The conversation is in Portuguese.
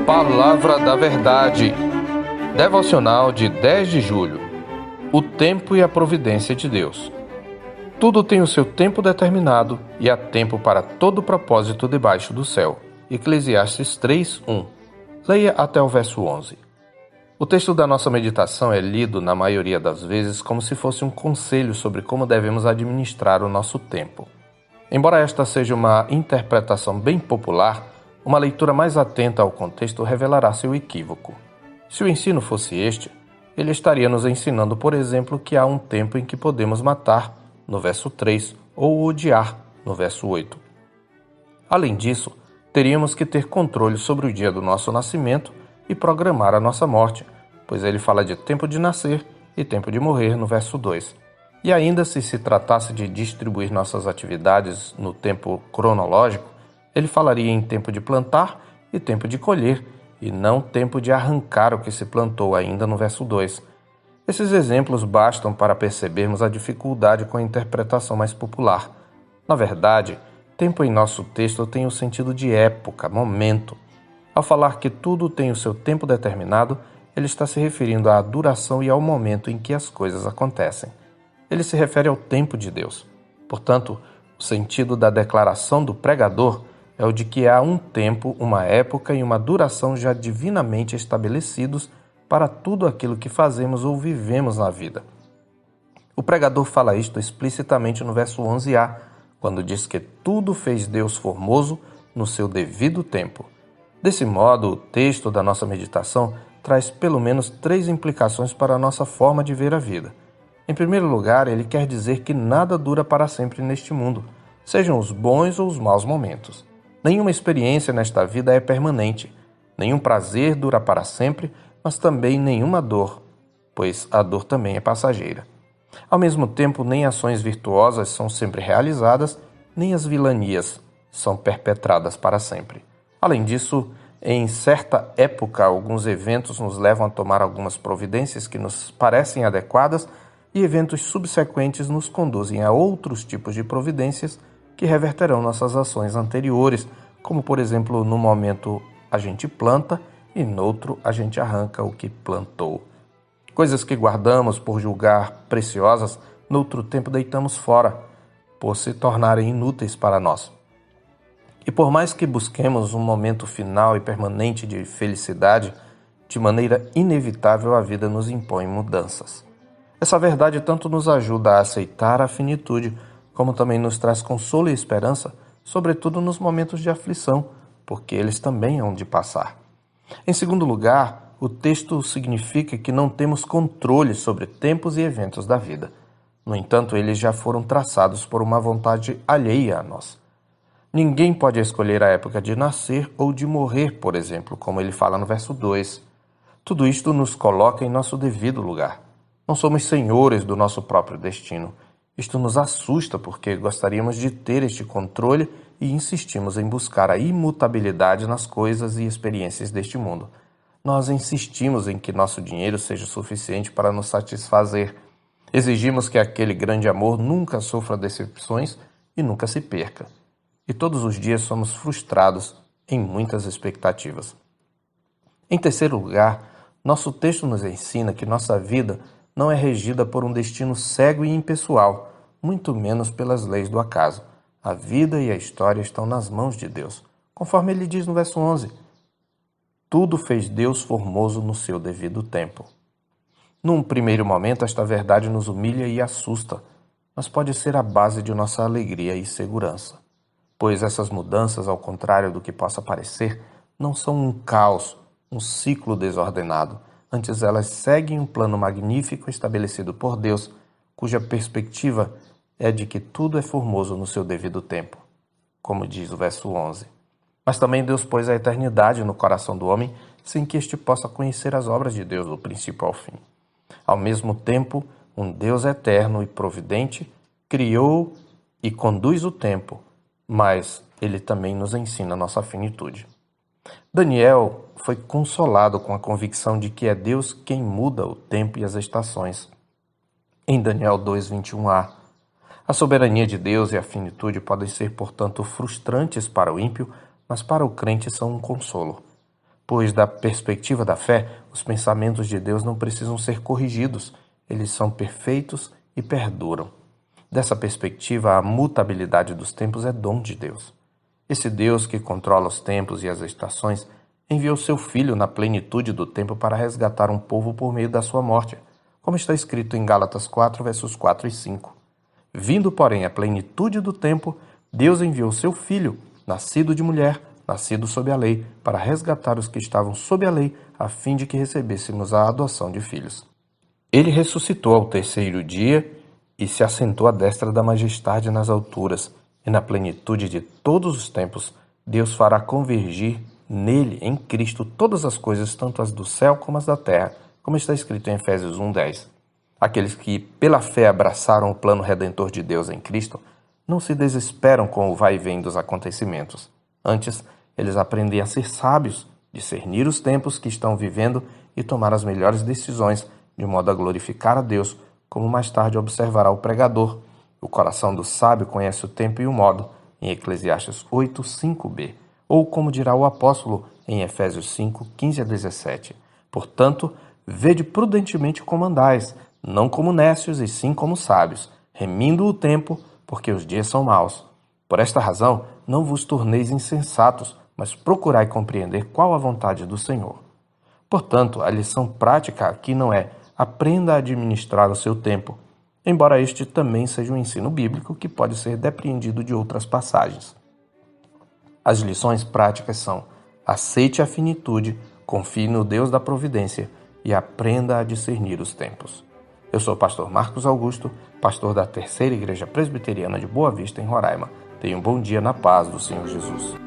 Palavra da Verdade, devocional de 10 de julho. O tempo e a providência de Deus. Tudo tem o seu tempo determinado e há tempo para todo propósito debaixo do céu. Eclesiastes 3:1. Leia até o verso 11. O texto da nossa meditação é lido, na maioria das vezes, como se fosse um conselho sobre como devemos administrar o nosso tempo. Embora esta seja uma interpretação bem popular, uma leitura mais atenta ao contexto revelará seu equívoco. Se o ensino fosse este, ele estaria nos ensinando, por exemplo, que há um tempo em que podemos matar, no verso 3, ou odiar, no verso 8. Além disso, teríamos que ter controle sobre o dia do nosso nascimento e programar a nossa morte, pois ele fala de tempo de nascer e tempo de morrer, no verso 2. E ainda se tratasse de distribuir nossas atividades no tempo cronológico, ele falaria em tempo de plantar e tempo de colher, e não tempo de arrancar o que se plantou, ainda no verso 2. Esses exemplos bastam para percebermos a dificuldade com a interpretação mais popular. Na verdade, tempo em nosso texto tem o sentido de época, momento. Ao falar que tudo tem o seu tempo determinado, ele está se referindo à duração e ao momento em que as coisas acontecem. Ele se refere ao tempo de Deus. Portanto, o sentido da declaração do pregador é o de que há um tempo, uma época e uma duração já divinamente estabelecidos para tudo aquilo que fazemos ou vivemos na vida. O pregador fala isto explicitamente no verso 11a, quando diz que tudo fez Deus formoso no seu devido tempo. Desse modo, o texto da nossa meditação traz pelo menos 3 implicações para a nossa forma de ver a vida. Em primeiro lugar, ele quer dizer que nada dura para sempre neste mundo, sejam os bons ou os maus momentos. Nenhuma experiência nesta vida é permanente, nenhum prazer dura para sempre, mas também nenhuma dor, pois a dor também é passageira. Ao mesmo tempo, nem ações virtuosas são sempre realizadas, nem as vilanias são perpetradas para sempre. Além disso, em certa época, alguns eventos nos levam a tomar algumas providências que nos parecem adequadas e eventos subsequentes nos conduzem a outros tipos de providências que reverterão nossas ações anteriores, como por exemplo, no momento a gente planta e noutro a gente arranca o que plantou. Coisas que guardamos por julgar preciosas, noutro tempo deitamos fora, por se tornarem inúteis para nós. E por mais que busquemos um momento final e permanente de felicidade, de maneira inevitável a vida nos impõe mudanças. Essa verdade tanto nos ajuda a aceitar a finitude, como também nos traz consolo e esperança, sobretudo nos momentos de aflição, porque eles também hão de passar. Em segundo lugar, o texto significa que não temos controle sobre tempos e eventos da vida. No entanto, eles já foram traçados por uma vontade alheia a nós. Ninguém pode escolher a época de nascer ou de morrer, por exemplo, como ele fala no verso 2. Tudo isto nos coloca em nosso devido lugar. Não somos senhores do nosso próprio destino. Isto nos assusta porque gostaríamos de ter este controle e insistimos em buscar a imutabilidade nas coisas e experiências deste mundo. Nós insistimos em que nosso dinheiro seja suficiente para nos satisfazer. Exigimos que aquele grande amor nunca sofra decepções e nunca se perca. E todos os dias somos frustrados em muitas expectativas. Em terceiro lugar, nosso texto nos ensina que nossa vida não é regida por um destino cego e impessoal, muito menos pelas leis do acaso. A vida e a história estão nas mãos de Deus, conforme ele diz no verso 11. Tudo fez Deus formoso no seu devido tempo. Num primeiro momento, esta verdade nos humilha e assusta, mas pode ser a base de nossa alegria e segurança. Pois essas mudanças, ao contrário do que possa parecer, não são um caos, um ciclo desordenado. Antes, elas seguem um plano magnífico estabelecido por Deus, cuja perspectiva é de que tudo é formoso no seu devido tempo, como diz o verso 11. Mas também Deus pôs a eternidade no coração do homem, sem que este possa conhecer as obras de Deus do princípio ao fim. Ao mesmo tempo, um Deus eterno e providente criou e conduz o tempo, mas ele também nos ensina a nossa finitude. Daniel foi consolado com a convicção de que é Deus quem muda o tempo e as estações. Em Daniel 2:21a, A soberania de Deus e a finitude podem ser, portanto, frustrantes para o ímpio, mas para o crente são um consolo. Pois, da perspectiva da fé, os pensamentos de Deus não precisam ser corrigidos, eles são perfeitos e perduram. Dessa perspectiva, a mutabilidade dos tempos é dom de Deus. Esse Deus que controla os tempos e as estações enviou seu Filho na plenitude do tempo para resgatar um povo por meio da sua morte, como está escrito em Gálatas 4, versos 4 e 5. Vindo, porém, a plenitude do tempo, Deus enviou seu Filho, nascido de mulher, nascido sob a lei, para resgatar os que estavam sob a lei, a fim de que recebêssemos a adoção de filhos. Ele ressuscitou ao terceiro dia e se assentou à destra da majestade nas alturas, e na plenitude de todos os tempos, Deus fará convergir nele, em Cristo, todas as coisas, tanto as do céu como as da terra, como está escrito em Efésios 1:10. Aqueles que, pela fé, abraçaram o plano redentor de Deus em Cristo, não se desesperam com o vai e vem dos acontecimentos. Antes, eles aprendem a ser sábios, discernir os tempos que estão vivendo e tomar as melhores decisões, de modo a glorificar a Deus, como mais tarde observará o pregador. O coração do sábio conhece o tempo e o modo, em Eclesiastes 8, 5b. Ou como dirá o apóstolo em Efésios 5, 15 a 17. Portanto, vede prudentemente como andais, não como nécios e sim como sábios, remindo o tempo, porque os dias são maus. Por esta razão, não vos torneis insensatos, mas procurai compreender qual a vontade do Senhor. Portanto, a lição prática aqui não é aprenda a administrar o seu tempo, embora este também seja um ensino bíblico que pode ser depreendido de outras passagens. As lições práticas são: aceite a finitude, confie no Deus da providência e aprenda a discernir os tempos. Eu sou o pastor Marcos Augusto, pastor da Terceira Igreja Presbiteriana de Boa Vista, em Roraima. Tenha um bom dia na paz do Senhor Jesus.